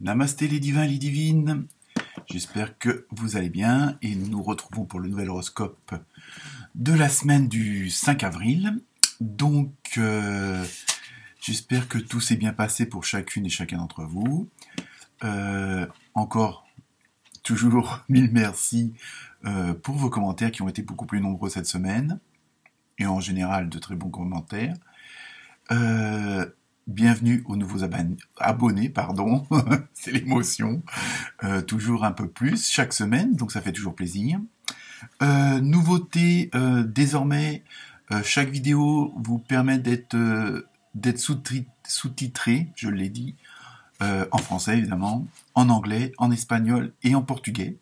Namasté les divins, les divines. J'espère que vous allez bien et nous nous retrouvons pour le nouvel horoscope de la semaine du 5 avril. Donc, j'espère que tout s'est bien passé pour chacune et chacun d'entre vous. Encore, toujours, mille merci pour vos commentaires qui ont été beaucoup plus nombreux cette semaine. Et en général, de très bons commentaires. Bienvenue aux nouveaux abonnés, pardon, c'est l'émotion, toujours un peu plus chaque semaine, donc ça fait toujours plaisir. Nouveauté, désormais, chaque vidéo vous permet d'être sous-titré, je l'ai dit, en français évidemment, en anglais, en espagnol et en portugais.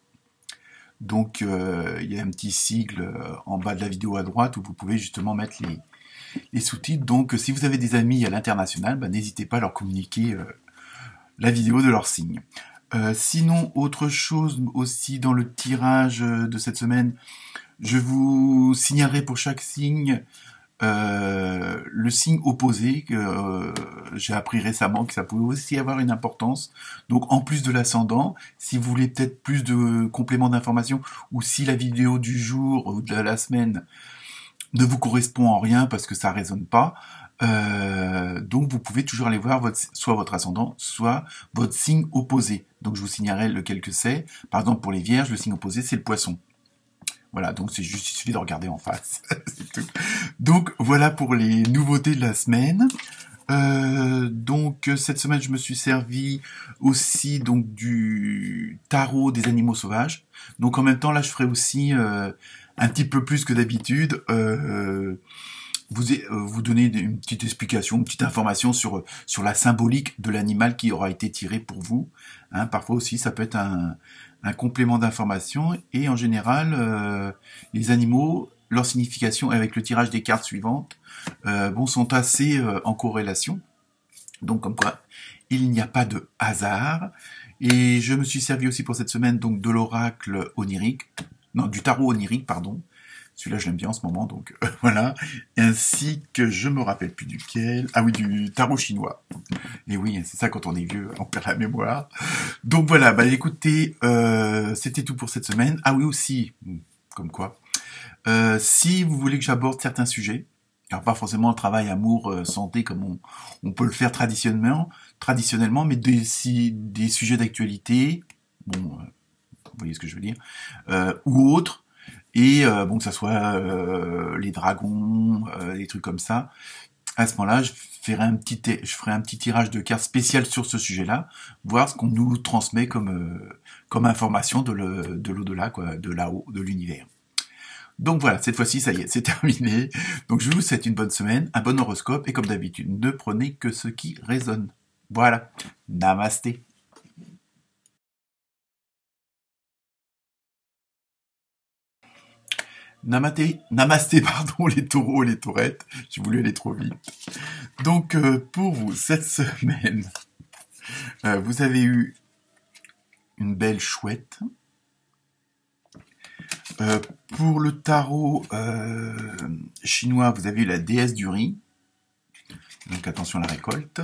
Donc il y a un petit sigle en bas de la vidéo à droite où vous pouvez justement mettre les sous-titres. Donc si vous avez des amis à l'international, n'hésitez pas à leur communiquer la vidéo de leur signe. Sinon, autre chose aussi dans le tirage de cette semaine, je vous signalerai pour chaque signe le signe opposé que j'ai appris récemment que ça pouvait aussi avoir une importance. Donc en plus de l'ascendant, si vous voulez peut-être plus de compléments d'informations ou si la vidéo du jour ou de la semaine ne vous correspond en rien parce que ça résonne pas, donc vous pouvez toujours aller voir soit votre ascendant, soit votre signe opposé. Donc je vous signalerai lequel que c'est. Par exemple pour les vierges, le signe opposé c'est le poisson. Voilà, donc c'est juste, il suffit de regarder en face. C'est tout. Donc voilà pour les nouveautés de la semaine. Donc cette semaine je me suis servi aussi donc du tarot des animaux sauvages. Donc en même temps là je ferai aussi un petit peu plus que d'habitude vous donner une petite explication, une petite information sur la symbolique de l'animal qui aura été tiré pour vous. Hein, parfois aussi ça peut être un complément d'information et en général les animaux, leur signification avec le tirage des cartes suivantes sont assez en corrélation. Donc comme quoi il n'y a pas de hasard. Et je me suis servi aussi pour cette semaine donc de l'oracle onirique, non du tarot onirique pardon. Celui-là, je l'aime bien en ce moment, donc voilà. Ainsi que je me rappelle plus duquel. Ah oui, du tarot chinois. Et oui, c'est ça quand on est vieux, on perd la mémoire. Donc voilà, écoutez, c'était tout pour cette semaine. Ah oui aussi, comme quoi. Si vous voulez que j'aborde certains sujets, alors pas forcément le travail, amour, santé, comme on peut le faire traditionnellement, mais des sujets d'actualité, vous voyez ce que je veux dire, ou autres. Et que ça soit les dragons, des trucs comme ça. À ce moment-là, je ferai un petit tirage de cartes spécial sur ce sujet-là, voir ce qu'on nous transmet comme information de l'au-delà, quoi, de là-haut, de l'univers. Donc voilà, cette fois-ci, ça y est, c'est terminé. Donc je vous souhaite une bonne semaine, un bon horoscope, et comme d'habitude, ne prenez que ce qui résonne. Voilà, namasté. Namasté, pardon, les taureaux, les taurettes. J'ai voulu aller trop vite. Donc, pour vous, cette semaine, vous avez eu une belle chouette. Pour le tarot chinois, vous avez eu la déesse du riz. Donc, attention à la récolte.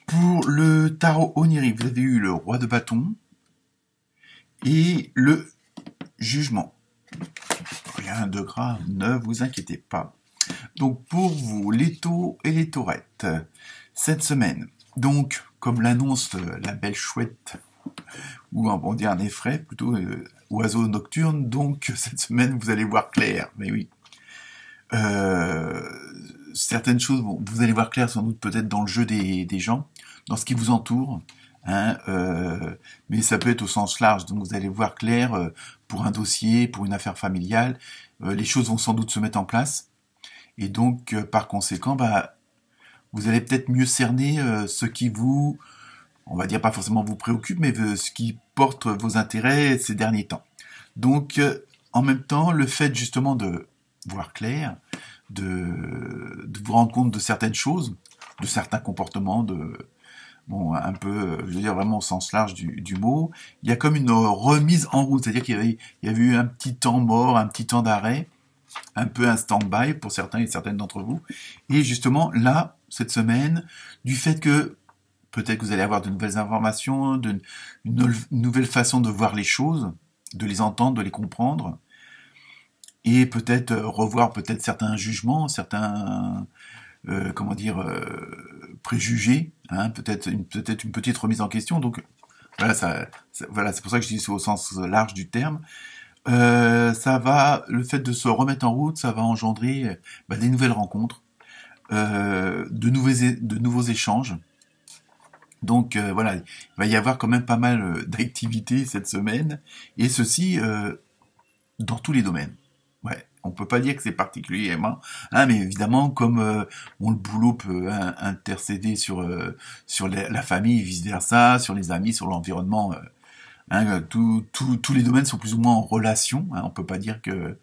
Pour le tarot onirique, vous avez eu le roi de bâton et le jugement. Rien de grave, ne vous inquiétez pas. Donc pour vous, les taureaux et les taurettes, cette semaine, donc comme l'annonce la belle chouette, ou on dit un effraie, plutôt oiseau nocturne, donc cette semaine vous allez voir clair, mais oui. Certaines choses, vous allez voir clair sans doute peut-être dans le jeu des gens, dans ce qui vous entoure, hein, mais ça peut être au sens large, donc vous allez voir clair pour un dossier, pour une affaire familiale, les choses vont sans doute se mettre en place, et donc par conséquent, vous allez peut-être mieux cerner ce qui vous, on va dire pas forcément vous préoccupe, mais ce qui porte vos intérêts ces derniers temps. Donc en même temps, le fait justement de voir clair, de vous rendre compte de certaines choses, de certains comportements, un peu, je veux dire vraiment au sens large du mot, il y a comme une remise en route, c'est-à-dire qu'il y avait eu un petit temps mort, un petit temps d'arrêt, un peu un stand-by pour certains et certaines d'entre vous, et justement là, cette semaine, du fait que peut-être que vous allez avoir de nouvelles informations, une nouvelle façon de voir les choses, de les entendre, de les comprendre, et peut-être revoir peut-être certains jugements, certains comment dire préjugés, hein, peut-être une petite remise en question. Donc voilà, voilà, c'est pour ça que je dis au sens large du terme. Le fait de se remettre en route, ça va engendrer des nouvelles rencontres, de nouveaux échanges. Donc voilà, il va y avoir quand même pas mal d'activités cette semaine, et ceci dans tous les domaines. Ouais, on peut pas dire que c'est particulièrement, hein, mais évidemment, comme le boulot peut intercéder sur la famille, vice versa, sur les amis, sur l'environnement. Hein, tous les domaines sont plus ou moins en relation. Hein, on peut pas dire que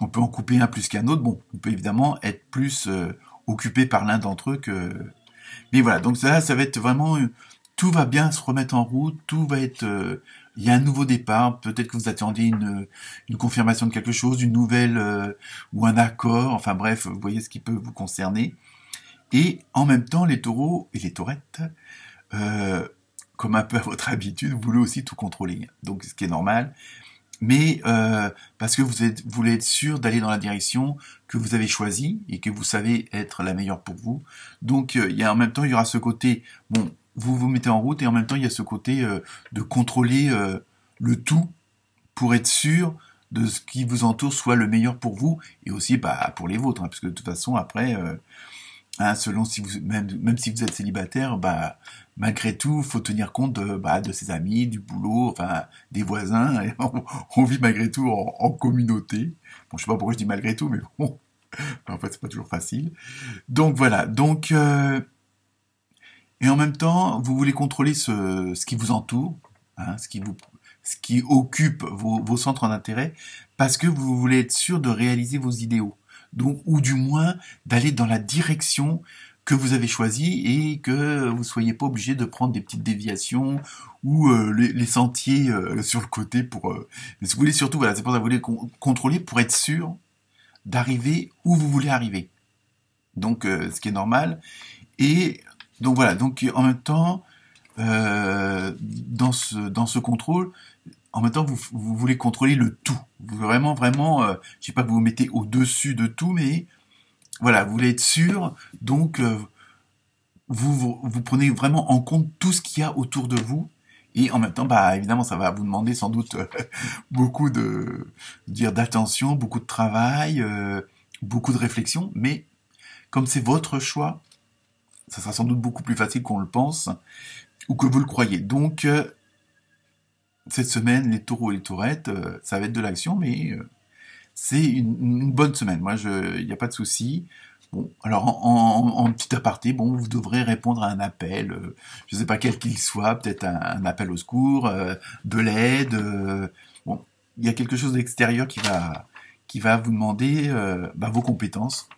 on peut en couper un plus qu'un autre. Bon, on peut évidemment être plus occupé par l'un d'entre eux que. Mais voilà, donc ça va être vraiment, tout va bien se remettre en route, tout va être, il y a un nouveau départ. Peut-être que vous attendiez une confirmation de quelque chose, une nouvelle ou un accord. Enfin bref, vous voyez ce qui peut vous concerner. Et en même temps, les taureaux et les taurettes. Comme un peu à votre habitude, vous voulez aussi tout contrôler. Donc, ce qui est normal. Mais parce que vous voulez être sûr d'aller dans la direction que vous avez choisie et que vous savez être la meilleure pour vous. Donc, en même temps, il y aura ce côté, bon, vous vous mettez en route, et en même temps, il y a ce côté de contrôler le tout pour être sûr de ce qui vous entoure soit le meilleur pour vous et aussi pour les vôtres. Hein, parce que de toute façon, après... Hein, selon si vous même si vous êtes célibataire, malgré tout, faut tenir compte de ses amis, du boulot, enfin des voisins. Et on vit malgré tout en communauté. Bon, je sais pas pourquoi je dis malgré tout, mais bon, en fait c'est pas toujours facile. Donc voilà. Donc et en même temps, vous voulez contrôler ce qui vous entoure, hein, ce qui occupe vos centres d'intérêt, parce que vous voulez être sûr de réaliser vos idéaux. Donc, ou du moins d'aller dans la direction que vous avez choisie et que vous soyez pas obligé de prendre des petites déviations ou les sentiers sur le côté pour. Mais vous voulez surtout, voilà, c'est pour ça que vous voulez contrôler pour être sûr d'arriver où vous voulez arriver. Donc, ce qui est normal. Et donc voilà. Donc en même temps, dans ce contrôle. En même temps, vous voulez contrôler le tout. Vous vraiment, je sais pas que vous vous mettez au-dessus de tout, mais voilà, vous voulez être sûr. Donc, vous prenez vraiment en compte tout ce qu'il y a autour de vous. Et en même temps, évidemment, ça va vous demander sans doute beaucoup d'attention, beaucoup de travail, beaucoup de réflexion. Mais comme c'est votre choix, ça sera sans doute beaucoup plus facile qu'on le pense ou que vous le croyez. Donc, cette semaine, les taureaux et les taurettes, ça va être de l'action, mais c'est une bonne semaine. Moi, il n'y a pas de souci. Bon, alors en petit aparté, bon, vous devrez répondre à un appel, je ne sais pas quel qu'il soit, peut-être un appel au secours, de l'aide. Bon, il y a quelque chose d'extérieur qui va vous demander vos compétences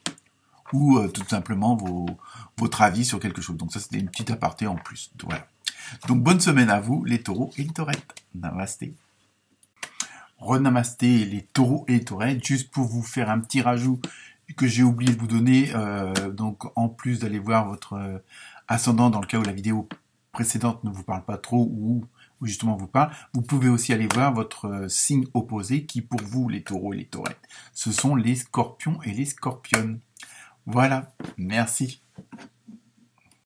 ou tout simplement votre avis sur quelque chose. Donc ça, c'était une petite aparté en plus. Voilà. Donc bonne semaine à vous, les taureaux et les taurettes. Namasté. Renamasté, les taureaux et les taurettes. Juste pour vous faire un petit rajout que j'ai oublié de vous donner. Donc en plus d'aller voir votre ascendant dans le cas où la vidéo précédente ne vous parle pas trop ou justement vous parle, vous pouvez aussi aller voir votre signe opposé qui pour vous, les taureaux et les taurettes, ce sont les scorpions et les scorpionnes. Voilà, merci.